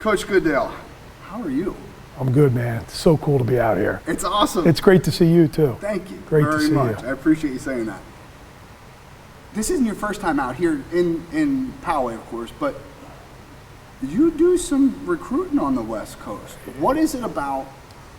Coach Goodale, how are you? I'm good, man. It's so cool to be out here. It's awesome. It's great to see you, too. Thank you Great very to see much. you. I appreciate you saying that. This isn't your first time out here in Poway, of course, but you do some recruiting on the West Coast. What is it about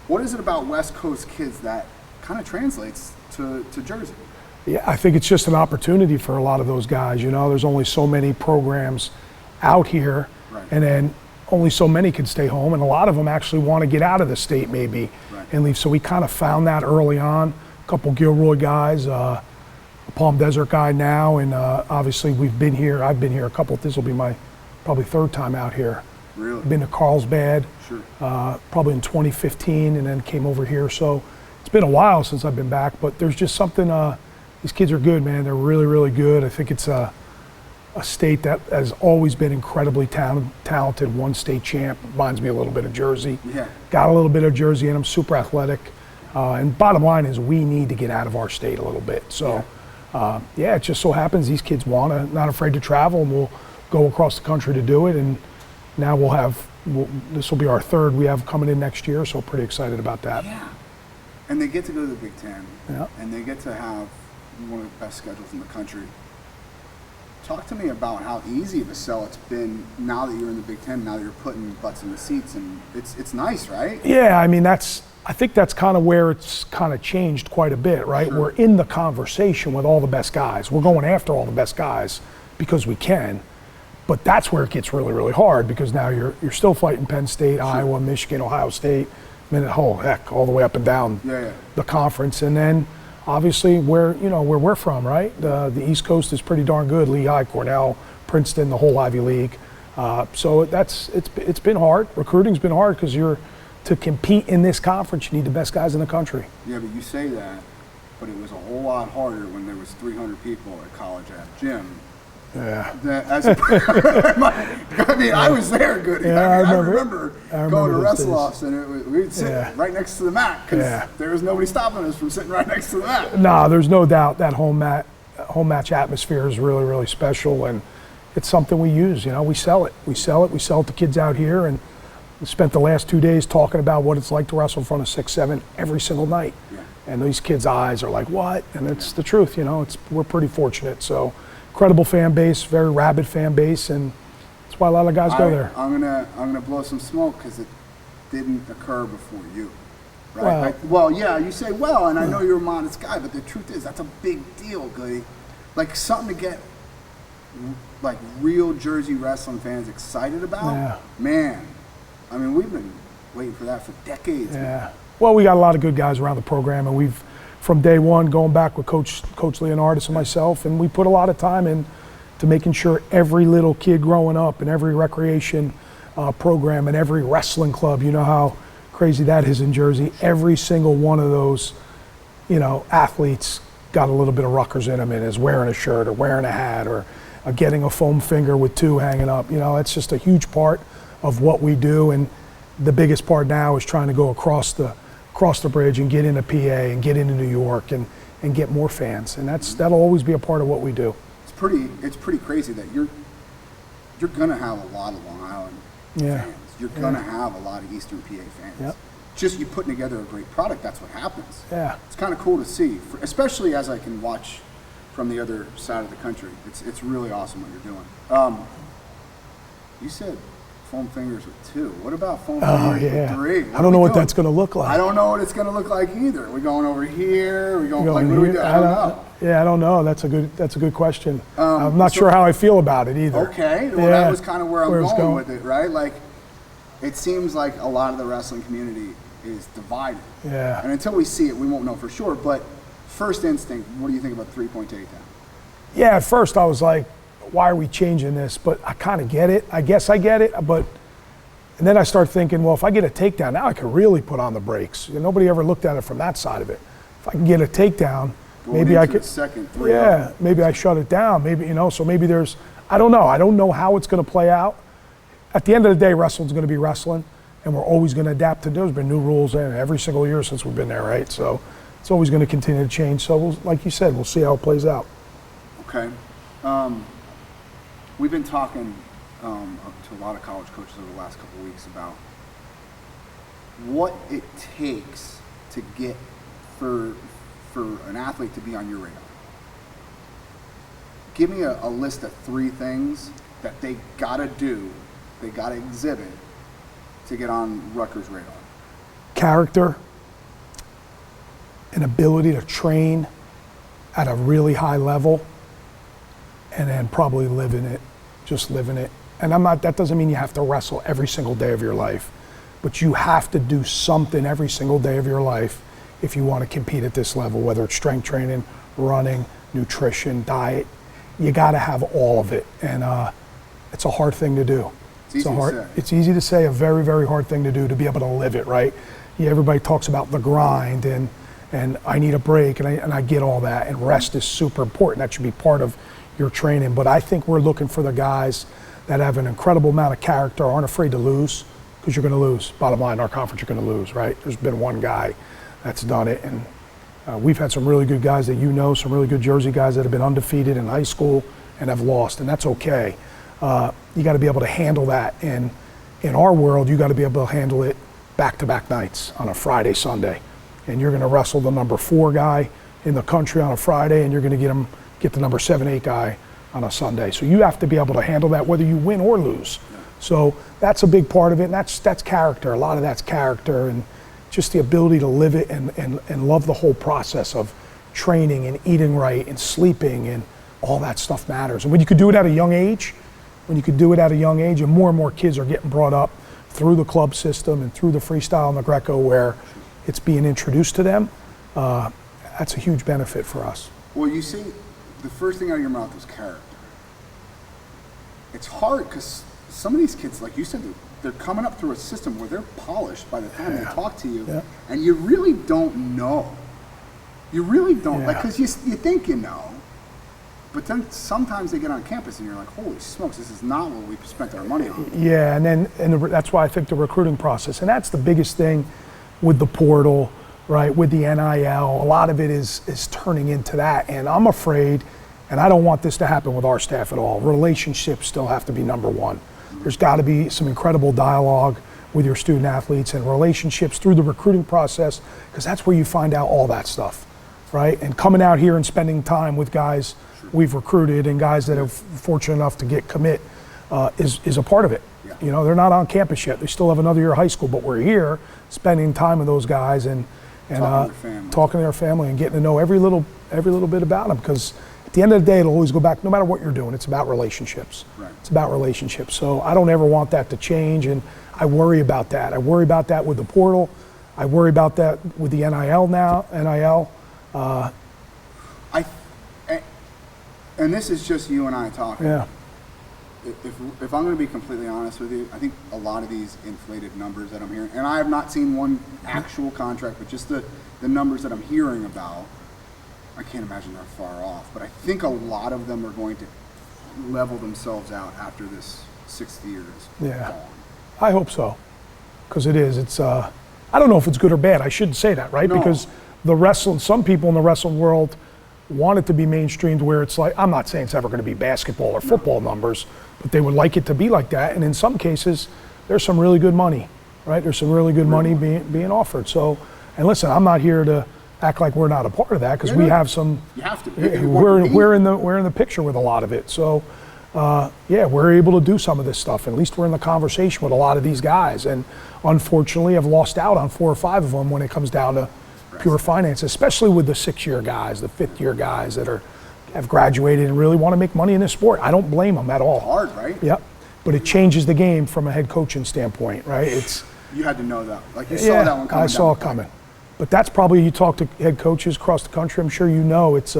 West Coast kids that kind of translates to Jersey? Yeah, I think it's just an opportunity for a lot of those guys. You know, there's only so many programs out here, Right. and then only so many can stay home, and a lot of them actually want to get out of the state maybe Right. and leave. So we kind of found that early on. A couple Gilroy guys, a Palm Desert guy now, and obviously we've been here. I've been here a couple. This will be my probably third time out here. Really? Been to Carlsbad, Sure. probably in 2015, and then came over here. So it's been a while since I've been back, but there's just something. These kids are good, man. They're really, really good. I think it's a state that has always been incredibly talented. One state champ. Reminds me a little bit of Jersey. Yeah. Got a little bit of Jersey in them. Super athletic. And bottom line is we need to get out of our state a little bit. So, yeah, it just so happens these kids not afraid to travel, and we'll go across the country to do it. And now this will be our third we have coming in next year, so pretty excited about that. Yeah. And they get to go to the Big Ten. Yeah. And they get to have one of the best schedules in the country. Talk to me about how easy of a sell it's been now that you're in the Big Ten, now that you're putting butts in the seats, and it's nice, right? Yeah, I mean, I think that's kind of where it's kind of changed quite a bit, right? Sure. We're in the conversation with all the best guys. We're going after all the best guys because we can, but that's where it gets really, really hard because now you're still fighting Penn State, Sure. Iowa, Michigan, Ohio State, all the way up and down the conference, and then obviously where we're from, right? The East Coast is pretty darn good. Lehigh, Cornell, Princeton, the whole Ivy League. So it's been hard. Recruiting's been hard because to compete in this conference, you need the best guys in the country. Yeah, but you say that, but it was a whole lot harder when there was 300 people at college at gym. Yeah. I mean, I was there, Goody. Yeah, I remember going to those wrestle-offs, and we'd sit right next to the mat because there was nobody stopping us from sitting right next to the mat. No, there's no doubt that home match atmosphere is really, really special, and it's something we use. You know, we sell it. We sell it to kids out here, and we spent the last 2 days talking about what it's like to wrestle in front of 6, 7 every single night. Yeah. And these kids' eyes are like, what? And it's the truth. You know, we're pretty fortunate. So. Incredible fan base, very rabid fan base, and that's why a lot of guys go there. I'm gonna blow some smoke because it didn't occur before you, right? You say and I know you're a modest guy, but the truth is that's a big deal, Goody. Like something to get like real Jersey wrestling fans excited about. Yeah. Man, I mean we've been waiting for that for decades. Yeah. Man. Well, we got a lot of good guys around the program, and we've. From day one, going back with Coach Leonardis and myself, and we put a lot of time in to making sure every little kid growing up and every recreation program and every wrestling club, you know how crazy that is in Jersey, every single one of those, athletes got a little bit of Rutgers in them and is wearing a shirt or wearing a hat or getting a foam finger with 2 hanging up. You know, it's just a huge part of what we do, and the biggest part now is trying to go across the bridge and get into PA and get into New York and get more fans, and that'll always be a part of what we do. It's pretty crazy that you're gonna have a lot of Long Island fans. You're gonna have a lot of Eastern PA fans. Yep. Just you putting together a great product, that's what happens. Yeah. It's kind of cool to see, especially as I can watch from the other side of the country. It's really awesome what you're doing. You said foam fingers with 2. What about foam fingers with 3? I don't know what that's going to look like. I don't know what it's going to look like either. We're going over here. We're going like, what do we do? I don't know. Yeah, I don't know. That's a good question. I'm not sure how I feel about it either. Okay. Well, that was kind of where I'm going with it, right? Like, it seems like a lot of the wrestling community is divided. Yeah. And until we see it, we won't know for sure. But first instinct, what do you think about 3-point takedown? Yeah, at first I was like, why are we changing this? But I kind of get it. I guess I get it. And then I start thinking, well, if I get a takedown, now I can really put on the brakes. Nobody ever looked at it from that side of it. If I can get a takedown, maybe I could. Second, 3 yeah, maybe I shut it down. Maybe, so maybe there's, I don't know. I don't know how it's going to play out. At the end of the day, wrestling's going to be wrestling, and we're always going to adapt to. There's been new rules every single year since we've been there, right? So it's always going to continue to change. So like you said, we'll see how it plays out. Okay. We've been talking to a lot of college coaches over the last couple of weeks about what it takes to get for an athlete to be on your radar. Give me a list of 3 things that they gotta do, they gotta exhibit to get on Rutgers' radar. Character, an ability to train at a really high level, and then probably living it, just living it. And that doesn't mean you have to wrestle every single day of your life, but you have to do something every single day of your life if you want to compete at this level, whether it's strength training, running, nutrition, diet. You got to have all of it, and it's a hard thing to do. It's easy to say, a very, very hard thing to do, to be able to live it, right? Yeah, everybody talks about the grind and I need a break, and I get all that, and rest is super important. That should be part of your training. But I think we're looking for the guys that have an incredible amount of character, aren't afraid to lose, because you're going to lose. Bottom line, our conference, you're going to lose, right? There's been one guy that's done it, and we've had some really good guys that some really good Jersey guys that have been undefeated in high school and have lost, and that's okay. You got to be able to handle that, and in our world, you got to be able to handle it back-to-back nights on a Friday, Sunday, and you're going to wrestle the number 4 guy in the country on a Friday, and you're going to get the number 7, 8 guy on a Sunday. So you have to be able to handle that whether you win or lose. Yeah. So that's a big part of it, and that's character. A lot of that's character, and just the ability to live it and love the whole process of training and eating right and sleeping, and all that stuff matters. And when you could do it at a young age, and more kids are getting brought up through the club system and through the freestyle and the Greco where it's being introduced to them, that's a huge benefit for us. Well, you see, the first thing out of your mouth is character. It's hard because some of these kids, like you said, they're coming up through a system where they're polished by the time they talk to you, and you really don't know. You really don't, because you think you know, but then sometimes they get on campus and you're like, holy smokes, this is not what we spent our money on. Yeah, and that's why I think the recruiting process, and that's the biggest thing with the portal, right, with the NIL, a lot of it is turning into that, and I'm afraid, and I don't want this to happen with our staff at all, relationships still have to be number 1. There's got to be some incredible dialogue with your student athletes and relationships through the recruiting process, because that's where you find out all that stuff, right? And coming out here and spending time with guys we've recruited and guys that are fortunate enough to get commit is a part of it. Yeah. You know, they're not on campus yet. They still have another year of high school, but we're here spending time with those guys and talking to their family and getting to know every little bit about them, because at the end of the day, it'll always go back, no matter what you're doing, it's about relationships. Right. It's about relationships. So I don't ever want that to change, and I worry about that. I worry about that with the portal. I worry about that with the NIL now, and this is just you and I talking. Yeah. If I'm going to be completely honest with you, I think a lot of these inflated numbers that I'm hearing, and I have not seen one actual contract, but just the numbers that I'm hearing about, I can't imagine they're far off, but I think a lot of them are going to level themselves out after this 6th year is gone. I hope so, because it is. It's I don't know if it's good or bad. I shouldn't say that, right? No. Because some people in the wrestling world want it to be mainstreamed where it's like, I'm not saying it's ever going to be basketball or football numbers, but they would like it to be like that. And in some cases, there's some really good money, right? There's some really good money being offered. So, and listen, I'm not here to act like we're not a part of that, because we have some. You have to be. We're in the picture with a lot of it. So, we're able to do some of this stuff. At least we're in the conversation with a lot of these guys. And unfortunately, I've lost out on 4 or 5 of them when it comes down to pure finance, especially with the 6-year guys, the 5th-year guys that have graduated and really want to make money in this sport. I don't blame them at all. It's hard, right? Yep. But it changes the game from a head coaching standpoint, right? You had to know that. Like you saw that one coming. I saw it coming. But that's probably, you talk to head coaches across the country, I'm sure you know, it's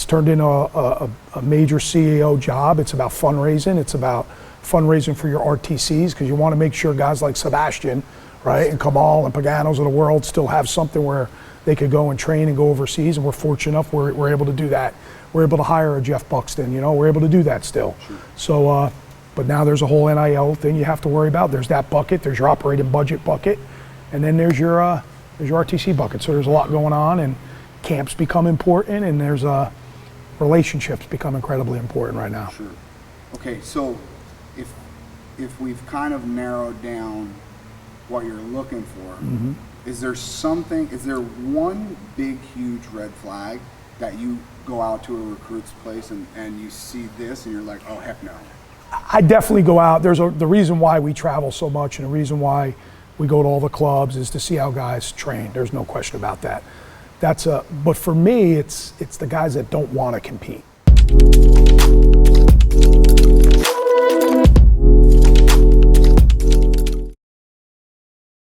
turned into a major CEO job. It's about fundraising. It's about fundraising for your RTCs, because you want to make sure guys like Sebastian, right, and Kamal and Paganos of the world still have something where they could go and train and go overseas, and we're fortunate enough we're able to do that. We're able to hire a Jeff Buxton, we're able to do that still. Sure. So, but now there's a whole NIL thing you have to worry about. There's that bucket, there's your operating budget bucket, and then there's your RTC bucket. So there's a lot going on, and camps become important, and there's relationships become incredibly important right now. Sure. Okay, so if we've kind of narrowed down what you're looking for, is there one big, huge red flag that you go out to a recruit's place and you see this and you're like, oh, heck no? I definitely go out. The reason why we travel so much and the reason why we go to all the clubs is to see how guys train. There's no question about that. But for me, it's the guys that don't want to compete.